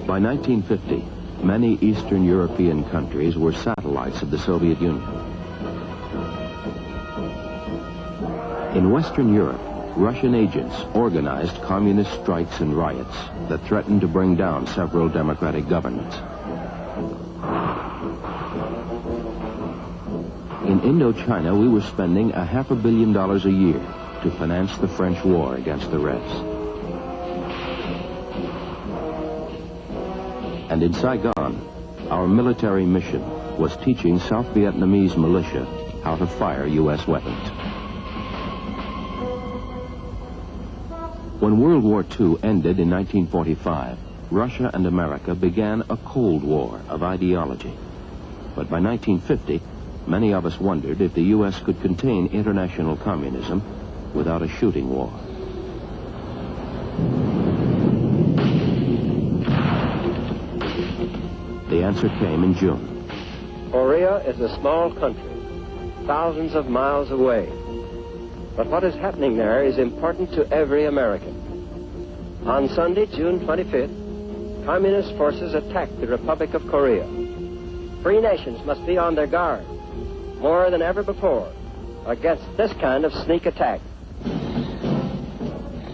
By 1950, many Eastern European countries were satellites of the Soviet Union. In Western Europe, Russian agents organized communist strikes and riots that threatened to bring down several democratic governments. In Indochina, we were spending $500 million a year to finance the French war against the Reds. And in Saigon, our military mission was teaching South Vietnamese militia how to fire U.S. weapons. When World War II ended in 1945, Russia and America began a Cold War of ideology. But by 1950, many of us wondered if the U.S. could contain international communism without a shooting war. The answer came in June. Korea is a small country, thousands of miles away. But what is happening there is important to every American. On Sunday, June 25th, communist forces attacked the Republic of Korea. Free nations must be on their guard, more than ever before, against this kind of sneak attack.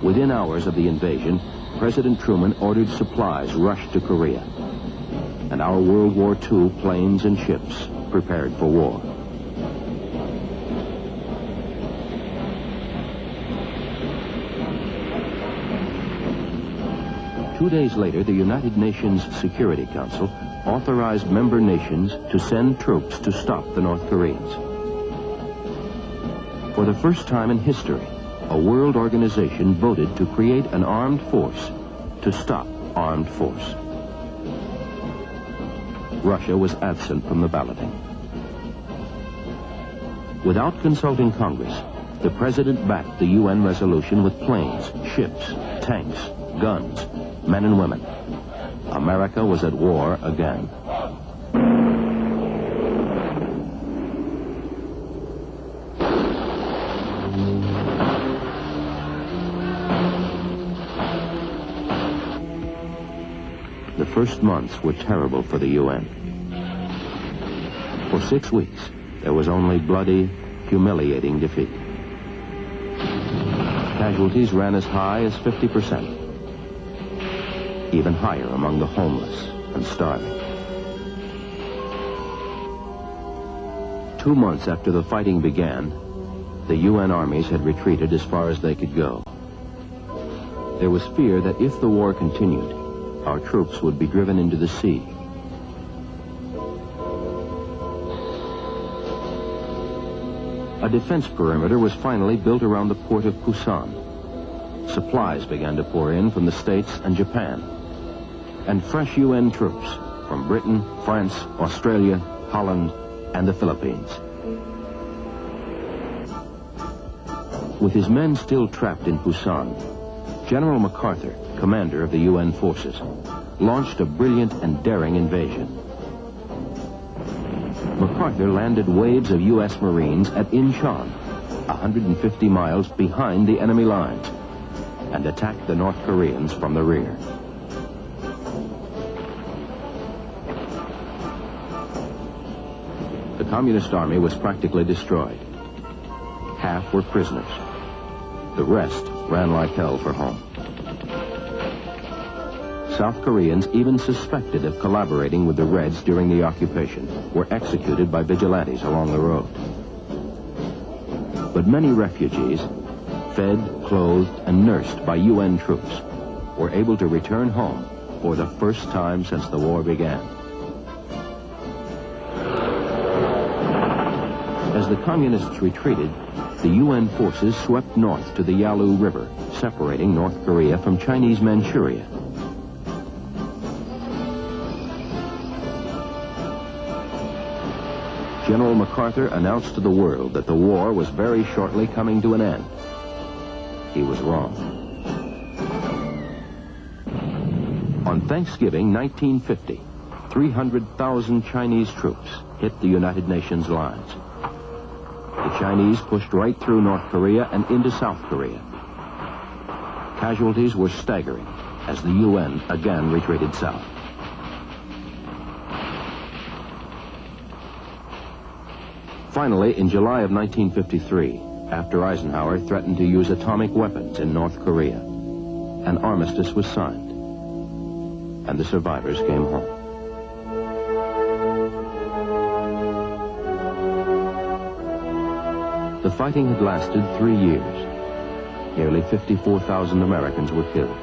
Within hours of the invasion, President Truman ordered supplies rushed to Korea, and our World War II planes and ships prepared for war. Two days later, the United Nations Security Council authorized member nations to send troops to stop the North Koreans. For the first time in history, a world organization voted to create an armed force to stop armed force. Russia was absent from the balloting. Without consulting Congress, the president backed the UN resolution with planes, ships, tanks, guns, men and women. America was at war again. The first months were terrible for the UN. For 6 weeks, there was only bloody, humiliating defeat. Casualties ran as high as 50%. Even higher among the homeless and starving. 2 months after the fighting began, the UN armies had retreated as far as they could go. There was fear that if the war continued, our troops would be driven into the sea. A defense perimeter was finally built around the port of Pusan. Supplies began to pour in from the States and Japan. And fresh UN troops from Britain, France, Australia, Holland, and the Philippines. With his men still trapped in Pusan, General MacArthur, commander of the UN forces, launched a brilliant and daring invasion. MacArthur landed waves of U.S. Marines at Incheon, 150 miles behind the enemy lines, and attacked the North Koreans from the rear. The Communist Army was practically destroyed. Half were prisoners. The rest ran like hell for home. South Koreans, even suspected of collaborating with the Reds during the occupation, were executed by vigilantes along the road. But many refugees, fed, clothed, and nursed by UN troops, were able to return home for the first time since the war began. As the communists retreated, the UN forces swept north to the Yalu River, separating North Korea from Chinese Manchuria. General MacArthur announced to the world that the war was very shortly coming to an end. He was wrong. On Thanksgiving 1950, 300,000 Chinese troops hit the United Nations lines. The Chinese pushed right through North Korea and into South Korea. Casualties were staggering as the UN again retreated south. Finally, in July of 1953, after Eisenhower threatened to use atomic weapons in North Korea, an armistice was signed, and the survivors came home. The fighting had lasted 3 years. Nearly 54,000 Americans were killed.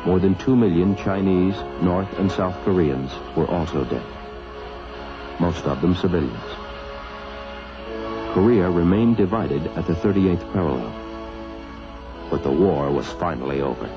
More than 2 million Chinese, North and South Koreans were also dead. Most of them civilians. Korea remained divided at the 38th parallel. But the war was finally over.